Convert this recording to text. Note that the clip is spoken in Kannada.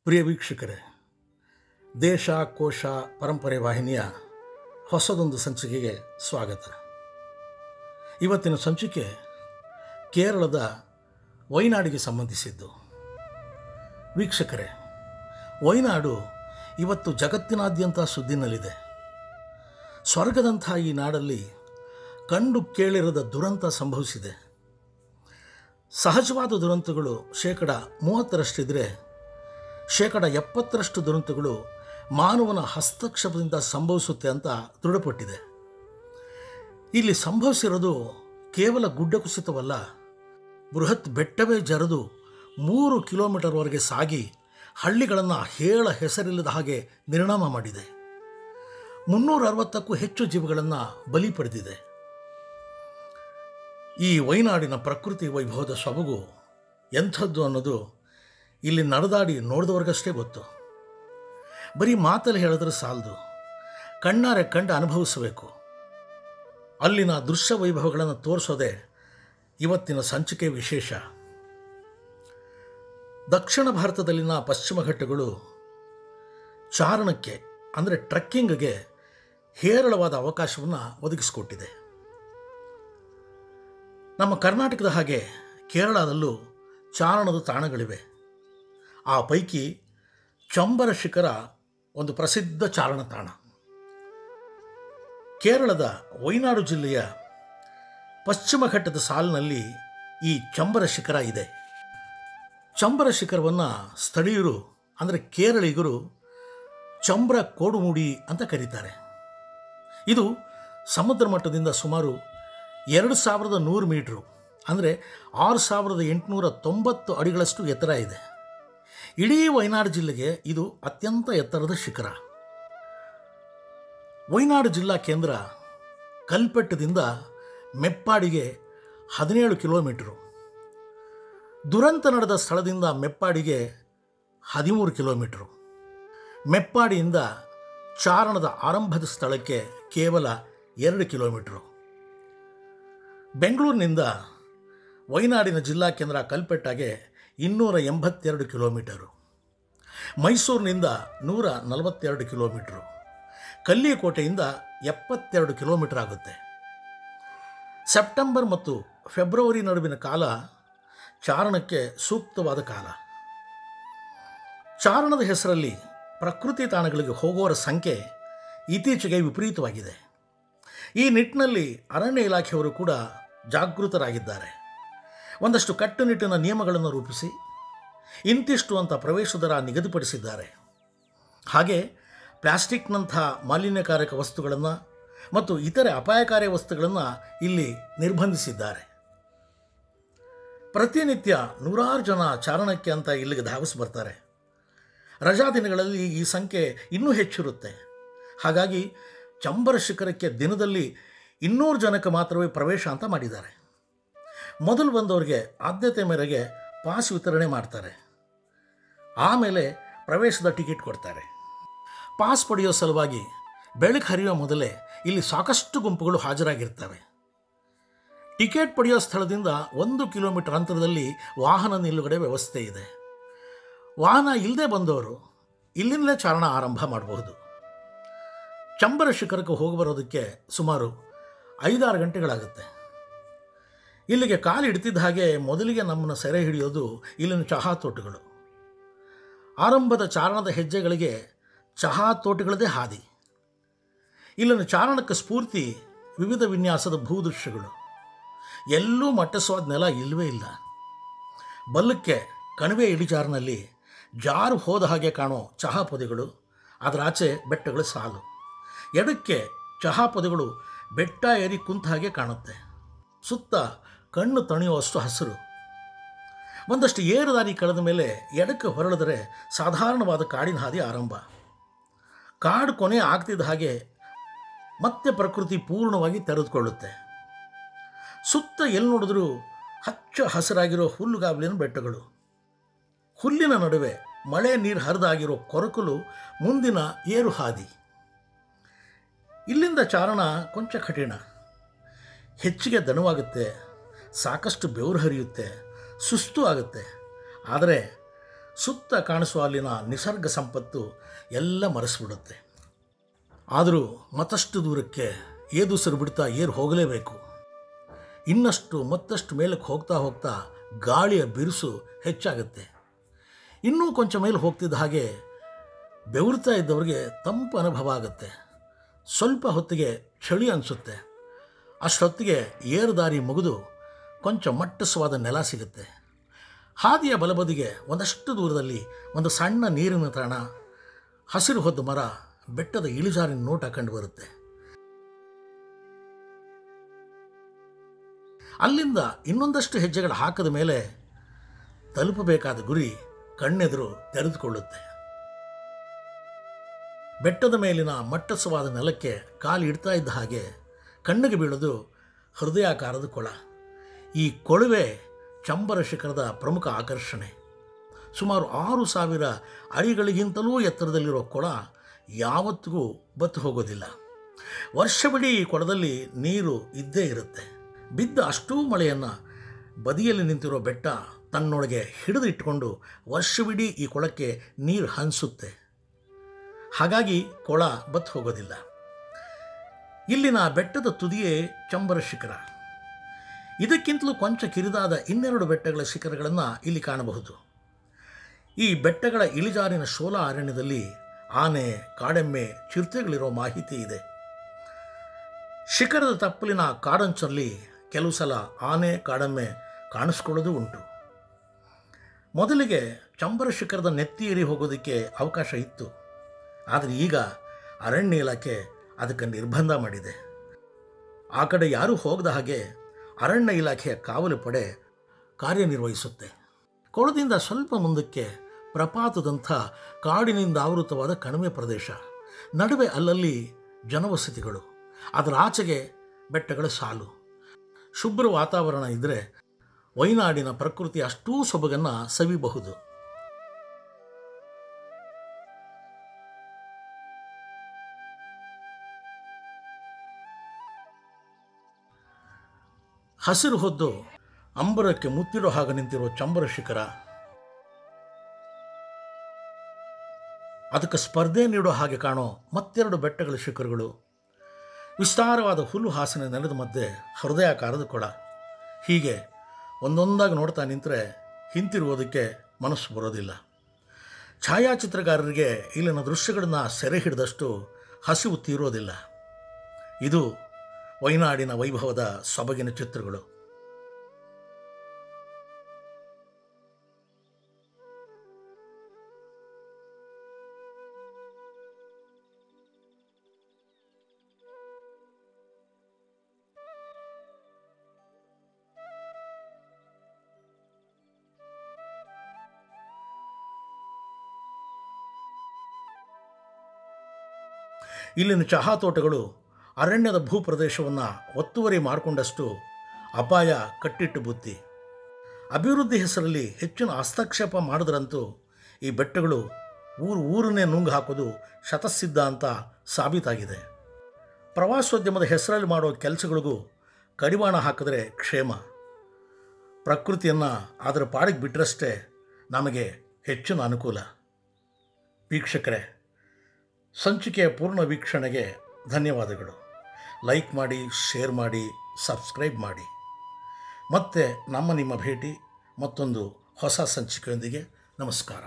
ಪ್ರಿಯ ವೀಕ್ಷಕರೇ, ದೇಶ ಕೋಶ ಪರಂಪರೆ ವಾಹಿನಿಯ ಹೊಸದೊಂದು ಸಂಚಿಕೆಗೆ ಸ್ವಾಗತ. ಇವತ್ತಿನ ಸಂಚಿಕೆ ಕೇರಳದ ವೈನಾಡಿಗೆ ಸಂಬಂಧಿಸಿದ್ದು. ವೀಕ್ಷಕರೇ, ವೈನಾಡು ಇವತ್ತು ಜಗತ್ತಿನಾದ್ಯಂತ ಸುದ್ದಿನಲ್ಲಿದೆ. ಸ್ವರ್ಗದಂಥ ಈ ನಾಡಲ್ಲಿ ಕಂಡು ಕೇಳಿರದ ದುರಂತ ಸಂಭವಿಸಿದೆ. ಸಹಜವಾದ ದುರಂತಗಳು 30%, 70% ದುರಂತಗಳು ಮಾನವನ ಹಸ್ತಕ್ಷೇಪದಿಂದ ಸಂಭವಿಸುತ್ತೆ ಅಂತ ದೃಢಪಟ್ಟಿದೆ. ಇಲ್ಲಿ ಸಂಭವಿಸಿರೋದು ಕೇವಲ ಗುಡ್ಡ ಕುಸಿತವಲ್ಲ, ಬೃಹತ್ ಬೆಟ್ಟವೇ ಜರಿದು 3 ಕಿಲೋಮೀಟರ್ವರೆಗೆ ಸಾಗಿ ಹಳ್ಳಿಗಳನ್ನು ಹೇಳ ಹೆಸರಿಲ್ಲದ ಹಾಗೆ ನಿರ್ನಾಮ ಮಾಡಿದೆ. 360ಕ್ಕೂ ಹೆಚ್ಚು ಜೀವಗಳನ್ನು ಬಲಿ ಪಡೆದಿದೆ. ಈ ವೈನಾಡಿನ ಪ್ರಕೃತಿ ವೈಭವದ ಸೊಬಗು ಎಂಥದ್ದು ಅನ್ನೋದು ಇಲ್ಲಿ ನಡೆದಾಡಿ ನೋಡಿದವ್ರಿಗಷ್ಟೇ ಗೊತ್ತು. ಬರೀ ಮಾತಲ್ಲಿ ಹೇಳಿದ್ರೆ ಸಾಲದು, ಕಣ್ಣಾರೆ ಕಂಡು ಅನುಭವಿಸಬೇಕು. ಅಲ್ಲಿನ ದೃಶ್ಯ ವೈಭವಗಳನ್ನು ತೋರಿಸೋದೇ ಇವತ್ತಿನ ಸಂಚಿಕೆ ವಿಶೇಷ. ದಕ್ಷಿಣ ಭಾರತದಲ್ಲಿನ ಪಶ್ಚಿಮ ಘಟ್ಟಗಳು ಚಾರಣಕ್ಕೆ ಅಂದರೆ ಟ್ರೆಕ್ಕಿಂಗ್ಗೆ ಹೇರಳವಾದ ಅವಕಾಶವನ್ನು ಒದಗಿಸಿಕೊಟ್ಟಿದೆ. ನಮ್ಮ ಕರ್ನಾಟಕದ ಹಾಗೆ ಕೇರಳದಲ್ಲೂ ಚಾರಣದ ತಾಣಗಳಿವೆ. ಆ ಪೈಕಿ ಚಂಬರ ಶಿಖರ ಒಂದು ಪ್ರಸಿದ್ಧ ಚಾರಣ ತಾಣ. ಕೇರಳದ ವೈನಾಡು ಜಿಲ್ಲೆಯ ಪಶ್ಚಿಮ ಘಟ್ಟದ ಸಾಲಿನಲ್ಲಿ ಈ ಚಂಬರ ಶಿಖರ ಇದೆ. ಚಂಬರ ಶಿಖರವನ್ನು ಸ್ಥಳೀಯರು ಅಂದರೆ ಕೇರಳಿಗರು ಚಂಬ್ರ ಕೋಡುಮುಡಿ ಅಂತ ಕರೀತಾರೆ. ಇದು ಸಮುದ್ರ ಮಟ್ಟದಿಂದ ಸುಮಾರು 2100 ಮೀಟ್ರು ಅಂದರೆ 6890 ಅಡಿಗಳಷ್ಟು ಎತ್ತರ ಇದೆ. ಇಡೀ ವೈನಾಡು ಜಿಲ್ಲೆಗೆ ಇದು ಅತ್ಯಂತ ಎತ್ತರದ ಶಿಖರ. ವೈನಾಡು ಜಿಲ್ಲಾ ಕೇಂದ್ರ ಕಲ್ಪೆಟ್ಟದಿಂದ ಮೆಪ್ಪಾಡಿಗೆ 17 ಕಿಲೋಮೀಟರು, ದುರಂತ ನಡೆದ ಸ್ಥಳದಿಂದ ಮೆಪ್ಪಾಡಿಗೆ 13 ಕಿಲೋಮೀಟರು, ಮೆಪ್ಪಾಡಿಯಿಂದ ಚಾರಣದ ಆರಂಭದ ಸ್ಥಳಕ್ಕೆ ಕೇವಲ 2 ಕಿಲೋಮೀಟರು, ಬೆಂಗಳೂರಿನಿಂದ ವೈನಾಡಿನ ಜಿಲ್ಲಾ ಕೇಂದ್ರ ಕಲ್ಪೆಟ್ಟಾಗೆ 282 ಕಿಲೋಮೀಟರು, ಮೈಸೂರಿನಿಂದ 142 ಕಿಲೋಮೀಟರು, ಕಲ್ಲಿಕೋಟೆಯಿಂದ 72 ಕಿಲೋಮೀಟರ್ ಆಗುತ್ತೆ. ಸೆಪ್ಟೆಂಬರ್ ಮತ್ತು ಫೆಬ್ರವರಿ ನಡುವಿನ ಕಾಲ ಚಾರಣಕ್ಕೆ ಸೂಕ್ತವಾದ ಕಾಲ. ಚಾರಣದ ಹೆಸರಲ್ಲಿ ಪ್ರಕೃತಿ ತಾಣಗಳಿಗೆ ಹೋಗುವವರ ಸಂಖ್ಯೆ ಇತ್ತೀಚೆಗೆ ವಿಪರೀತವಾಗಿದೆ. ಈ ನಿಟ್ಟಿನಲ್ಲಿ ಅರಣ್ಯ ಇಲಾಖೆಯವರು ಕೂಡ ಜಾಗೃತರಾಗಿದ್ದಾರೆ. ಒಂದಷ್ಟು ಕಟ್ಟುನಿಟ್ಟಿನ ನಿಯಮಗಳನ್ನು ರೂಪಿಸಿ ಇಂತಿಷ್ಟು ಅಂತ ಪ್ರವೇಶ ದರ ನಿಗದಿಪಡಿಸಿದ್ದಾರೆ. ಹಾಗೆ ಪ್ಲಾಸ್ಟಿಕ್ನಂಥ ಮಾಲಿನ್ಯಕಾರಕ ವಸ್ತುಗಳನ್ನು ಮತ್ತು ಇತರೆ ಅಪಾಯಕಾರಿ ವಸ್ತುಗಳನ್ನು ಇಲ್ಲಿ ನಿರ್ಬಂಧಿಸಿದ್ದಾರೆ. ಪ್ರತಿನಿತ್ಯ ನೂರಾರು ಜನ ಚಾರಣಕ್ಕೆ ಅಂತ ಇಲ್ಲಿಗೆ ಧಾವಿಸಿ ಬರ್ತಾರೆ. ರಜಾ ದಿನಗಳಲ್ಲಿ ಈ ಸಂಖ್ಯೆ ಇನ್ನೂ ಹೆಚ್ಚಿರುತ್ತೆ. ಹಾಗಾಗಿ ಚಂಬರ ಶಿಖರಕ್ಕೆ ದಿನದಲ್ಲಿ 200 ಜನಕ್ಕೆ ಮಾತ್ರವೇ ಪ್ರವೇಶ ಅಂತ ಮಾಡಿದ್ದಾರೆ. ಮೊದಲು ಬಂದವರಿಗೆ ಆದ್ಯತೆ ಮೇರೆಗೆ ಪಾಸ್ ವಿತರಣೆ ಮಾಡ್ತಾರೆ. ಆಮೇಲೆ ಪ್ರವೇಶದ ಟಿಕೆಟ್ ಕೊಡ್ತಾರೆ. ಪಾಸ್ ಪಡೆಯೋ ಸಲುವಾಗಿ ಬೆಳಕು ಹರಿಯೋ ಮೊದಲೇ ಇಲ್ಲಿ ಸಾಕಷ್ಟು ಗುಂಪುಗಳು ಹಾಜರಾಗಿರ್ತವೆ. ಟಿಕೆಟ್ ಪಡೆಯೋ ಸ್ಥಳದಿಂದ 1 ಕಿಲೋಮೀಟರ್ ಅಂತರದಲ್ಲಿ ವಾಹನ ನಿಲ್ಲುಗಡೆ ವ್ಯವಸ್ಥೆ ಇದೆ. ವಾಹನ ಇಲ್ಲದೆ ಬಂದವರು ಇಲ್ಲಿಂದಲೇ ಚಾರಣ ಆರಂಭ ಮಾಡಬಹುದು. ಚಂಬರ ಶಿಖರಕ್ಕೆ ಹೋಗಿ ಬರೋದಕ್ಕೆ ಸುಮಾರು 5-6 ಗಂಟೆಗಳಾಗುತ್ತೆ. ಇಲ್ಲಿಗೆ ಕಾಲು ಇಡ್ತಿದ್ದ ಹಾಗೆ ಮೊದಲಿಗೆ ನಮ್ಮನ್ನು ಸೆರೆ ಹಿಡಿಯೋದು ಇಲ್ಲಿನ ಚಹಾ ತೋಟಗಳು. ಆರಂಭದ ಚಾರಣದ ಹೆಜ್ಜೆಗಳಿಗೆ ಚಹಾ ತೋಟಗಳದೇ ಹಾದಿ. ಇಲ್ಲಿನ ಚಾರಣಕ್ಕೆ ಸ್ಫೂರ್ತಿ ವಿವಿಧ ವಿನ್ಯಾಸದ ಭೂದೃಶ್ಯಗಳು. ಎಲ್ಲೂ ಮಟ್ಟಿಸುವಾದ ನೆಲ ಇಲ್ಲವೇ ಇಲ್ಲ. ಬಲ್ಲಕ್ಕೆ ಕಣಿವೆ ಇಳಿಜಾರಿನಲ್ಲಿ ಜಾರು ಹೋದ ಹಾಗೆ ಕಾಣೋ ಚಹಾ ಪೊದೆಗಳು, ಅದರಾಚೆ ಬೆಟ್ಟಗಳ ಸಾಲು. ಎಡಕ್ಕೆ ಚಹಾ ಪೊದೆಗಳು ಬೆಟ್ಟ ಏರಿ ಕುಂತ ಹಾಗೆ ಕಾಣುತ್ತೆ. ಸುತ್ತ ಕಣ್ಣು ತಣಿಯುವಷ್ಟು ಹಸಿರು. ಒಂದಷ್ಟು ಏರುದಾರಿ ಕಳೆದ ಮೇಲೆ ಎಡಕ್ಕೆ ಹೊರಳಿದರೆ ಸಾಧಾರಣವಾದ ಕಾಡಿನ ಹಾದಿ ಆರಂಭ. ಕಾಡು ಕೊನೆ ಆಗ್ತಿದ್ದ ಹಾಗೆ ಮತ್ತೆ ಪ್ರಕೃತಿ ಪೂರ್ಣವಾಗಿ ತೆರೆದುಕೊಳ್ಳುತ್ತೆ. ಸುತ್ತ ಎಲ್ಲಿ ನೋಡಿದ್ರೂ ಹಚ್ಚ ಹಸಿರಾಗಿರೋ ಹುಲ್ಲುಗಾವಲಿನ ಬೆಟ್ಟಗಳು. ಹುಲ್ಲಿನ ನಡುವೆ ಮಳೆ ನೀರು ಹರಿದಾಗಿರೋ ಕೊರಕಲು ಮುಂದಿನ ಏರು ಹಾದಿ. ಇಲ್ಲಿಂದ ಚಾರಣ ಕೊಂಚ ಕಠಿಣ, ಹೆಚ್ಚಿಗೆ ದಣವಾಗುತ್ತೆ, ಸಾಕಷ್ಟು ಬೆವರು ಹರಿಯುತ್ತೆ, ಸುಸ್ತು ಆಗುತ್ತೆ. ಆದರೆ ಸುತ್ತ ಕಾಣಿಸುವ ಅಲ್ಲಿನ ನಿಸರ್ಗ ಸಂಪತ್ತು ಎಲ್ಲ ಮರೆಸಿಬಿಡುತ್ತೆ. ಆದರೂ ಮತ್ತಷ್ಟು ದೂರಕ್ಕೆ ಏದುಸಿರು ಬಿಡ್ತಾ ಏರು ಹೋಗಲೇಬೇಕು. ಇನ್ನಷ್ಟು ಮತ್ತಷ್ಟು ಮೇಲಕ್ಕೆ ಹೋಗ್ತಾ ಹೋಗ್ತಾ ಗಾಳಿಯ ಬಿರುಸು ಹೆಚ್ಚಾಗುತ್ತೆ. ಇನ್ನೂ ಕೊಂಚ ಮೇಲೆ ಹೋಗ್ತಿದ್ದ ಹಾಗೆ ಬೆವರ್ತಾ ಇದ್ದವರಿಗೆ ತಂಪು ಅನುಭವ ಆಗುತ್ತೆ. ಸ್ವಲ್ಪ ಹೊತ್ತಿಗೆ ಚಳಿ ಅನಿಸುತ್ತೆ. ಅಷ್ಟೊತ್ತಿಗೆ ಏರುದಾರಿ ಮುಗಿದು ಕೊಂಚ ಮಟ್ಟಸವಾದ ನೆಲ ಸಿಗುತ್ತೆ. ಹಾದಿಯ ಬಲಬದಿಗೆ ಒಂದಷ್ಟು ದೂರದಲ್ಲಿ ಒಂದು ಸಣ್ಣ ನೀರಿನ ತಾಣ, ಹಸಿರು ಹೊದ್ದ ಮರ, ಬೆಟ್ಟದ ಇಳಿಜಾರಿನ ನೋಟ ಕಂಡುಬರುತ್ತೆ. ಅಲ್ಲಿಂದ ಇನ್ನೊಂದಷ್ಟು ಹೆಜ್ಜೆಗಳು ಹಾಕಿದ ಮೇಲೆ ತಲುಪಬೇಕಾದ ಗುರಿ ಕಣ್ಣೆದುರು ತೆರೆದುಕೊಳ್ಳುತ್ತೆ. ಬೆಟ್ಟದ ಮೇಲಿನ ಮಟ್ಟಸವಾದ ನೆಲಕ್ಕೆ ಕಾಲು ಇಡ್ತಾ ಇದ್ದ ಹಾಗೆ ಕಣ್ಣಿಗೆ ಬೀಳೋದು ಹೃದಯಾಕಾರದ ಕೊಳ. ಈ ಕೊಳವೆ ಚಂಬರ ಶಿಖರದ ಪ್ರಮುಖ ಆಕರ್ಷಣೆ. ಸುಮಾರು 6,000 ಅಡಿಗಳಿಗಿಂತಲೂ ಎತ್ತರದಲ್ಲಿರೋ ಕೊಳ ಯಾವತ್ತಿಗೂ ಬತ್ತು ಹೋಗೋದಿಲ್ಲ. ವರ್ಷವಿಡೀ ಈ ಕೊಳದಲ್ಲಿ ನೀರು ಇದ್ದೇ ಇರುತ್ತೆ. ಬಿದ್ದ ಅಷ್ಟೂ ಮಳೆಯನ್ನು ಬದಿಯಲ್ಲಿ ನಿಂತಿರೋ ಬೆಟ್ಟ ತನ್ನೊಳಗೆ ಹಿಡಿದು ಇಟ್ಕೊಂಡು ವರ್ಷವಿಡೀ ಈ ಕೊಳಕ್ಕೆ ನೀರು ಹಂಚುತ್ತೆ. ಹಾಗಾಗಿ ಕೊಳ ಬತ್ತು ಹೋಗೋದಿಲ್ಲ. ಇಲ್ಲಿನ ಬೆಟ್ಟದ ತುದಿಯೇ ಚಂಬರ ಶಿಖರ. ಇದಕ್ಕಿಂತಲೂ ಕೊಂಚ ಕಿರಿದಾದ 2 ಬೆಟ್ಟಗಳ ಶಿಖರಗಳನ್ನು ಇಲ್ಲಿ ಕಾಣಬಹುದು. ಈ ಬೆಟ್ಟಗಳ ಇಳಿಜಾರಿನ ಶೋಲಾ ಅರಣ್ಯದಲ್ಲಿ ಆನೆ, ಕಾಡೆಮ್ಮೆ, ಚಿರತೆಗಳಿರೋ ಮಾಹಿತಿ ಇದೆ. ಶಿಖರದ ತಪ್ಪಲಿನ ಕಾಡಂಚಲ್ಲಿ ಕೆಲವು ಸಲ ಆನೆ, ಕಾಡೆಮ್ಮೆ ಕಾಣಿಸ್ಕೊಳ್ಳೋದು ಉಂಟು. ಮೊದಲಿಗೆ ಚಂಬರ ಶಿಖರದ ನೆತ್ತಿ ಏರಿ ಹೋಗೋದಕ್ಕೆ ಅವಕಾಶ ಇತ್ತು. ಆದರೆ ಈಗ ಅರಣ್ಯ ಇಲಾಖೆ ಅದಕ್ಕೆ ನಿರ್ಬಂಧ ಮಾಡಿದೆ. ಆ ಕಡೆ ಯಾರೂ ಹೋಗದ ಹಾಗೆ ಅರಣ್ಯ ಇಲಾಖೆಯ ಕಾವಲು ಪಡೆ ಕಾರ್ಯನಿರ್ವಹಿಸುತ್ತೆ. ಕೊಳದಿಂದ ಸ್ವಲ್ಪ ಮುಂದಕ್ಕೆ ಪ್ರಪಾತದಂಥ ಕಾಡಿನಿಂದ ಆವೃತವಾದ ಕಣಿವೆ ಪ್ರದೇಶ, ನಡುವೆ ಅಲ್ಲಲ್ಲಿ ಜನವಸತಿಗಳು, ಅದರ ಆಚೆಗೆ ಬೆಟ್ಟಗಳ ಸಾಲು. ಶುಭ್ರ ವಾತಾವರಣ ಇದ್ದರೆ ವೈನಾಡಿನ ಪ್ರಕೃತಿ ಅಷ್ಟೂ ಸೊಬಗನ್ನು ಸವಿಬಹುದು. ಹಸಿರು ಹೊದ್ದು ಅಂಬರಕ್ಕೆ ಮುತ್ತಿಡೋ ಹಾಗೆ ನಿಂತಿರೋ ಚಂಬರ ಶಿಖರ, ಅದಕ್ಕೆ ಸ್ಪರ್ಧೆ ನೀಡೋ ಹಾಗೆ ಕಾಣೋ ಮತ್ತೆರಡು ಬೆಟ್ಟಗಳ ಶಿಖರಗಳು, ವಿಸ್ತಾರವಾದ ಹುಲ್ಲು ಹಾಸಿನ ನೆಲದ ಮಧ್ಯೆ ಹೃದಯಾಕಾರದ ಕೊಳ. ಹೀಗೆ ಒಂದೊಂದಾಗಿ ನೋಡ್ತಾ ನಿಂತರೆ ಹಿಂತಿರುವುದಕ್ಕೆ ಮನಸ್ಸು ಬರೋದಿಲ್ಲ. ಛಾಯಾಚಿತ್ರಗಾರರಿಗೆ ಇಲ್ಲಿನ ದೃಶ್ಯಗಳನ್ನು ಸೆರೆ ಹಿಡಿದಷ್ಟು ಹಸಿವು ತೀರೋದಿಲ್ಲ. ಇದು ವೈನಾಡಿನ ವೈಭವದ ಸೊಬಗಿನ ಚಿತ್ರಗಳು. ಇಲ್ಲಿನ ಚಹಾ ತೋಟಗಳು ಅರಣ್ಯದ ಭೂಪ್ರದೇಶವನ್ನು ಒತ್ತುವರಿ ಮಾಡಿಕೊಂಡಷ್ಟು ಅಪಾಯ ಕಟ್ಟಿಟ್ಟು ಬುತ್ತಿ. ಅಭಿವೃದ್ಧಿ ಹೆಸರಲ್ಲಿ ಹೆಚ್ಚಿನ ಹಸ್ತಕ್ಷೇಪ ಮಾಡಿದ್ರಂತೂ ಈ ಬೆಟ್ಟಗಳು ಊರನ್ನೇ ನುಂಗು ಹಾಕೋದು ಶತಸಿದ್ಧ ಅಂತ ಸಾಬೀತಾಗಿದೆ. ಪ್ರವಾಸೋದ್ಯಮದ ಹೆಸರಲ್ಲಿ ಮಾಡೋ ಕೆಲಸಗಳಿಗೂ ಕಡಿವಾಣ ಹಾಕಿದ್ರೆ ಕ್ಷೇಮ. ಪ್ರಕೃತಿಯನ್ನು ಅದರ ಪಾಡಿಗೆ ಬಿಟ್ಟರಷ್ಟೇ ನಮಗೆ ಹೆಚ್ಚಿನ ಅನುಕೂಲ. ವೀಕ್ಷಕರೇ, ಸಂಚಿಕೆಯ ಪೂರ್ಣ ವೀಕ್ಷಣೆಗೆ ಧನ್ಯವಾದಗಳು. ಲೈಕ್ ಮಾಡಿ, ಶೇರ್ ಮಾಡಿ, ಸಬ್ಸ್ಕ್ರೈಬ್ ಮಾಡಿ. ಮತ್ತೆ ನಿಮ್ಮ ಭೇಟಿ ಮತ್ತೊಂದು ಹೊಸ ಸಂಚಿಕೆಯೊಂದಿಗೆ. ನಮಸ್ಕಾರ.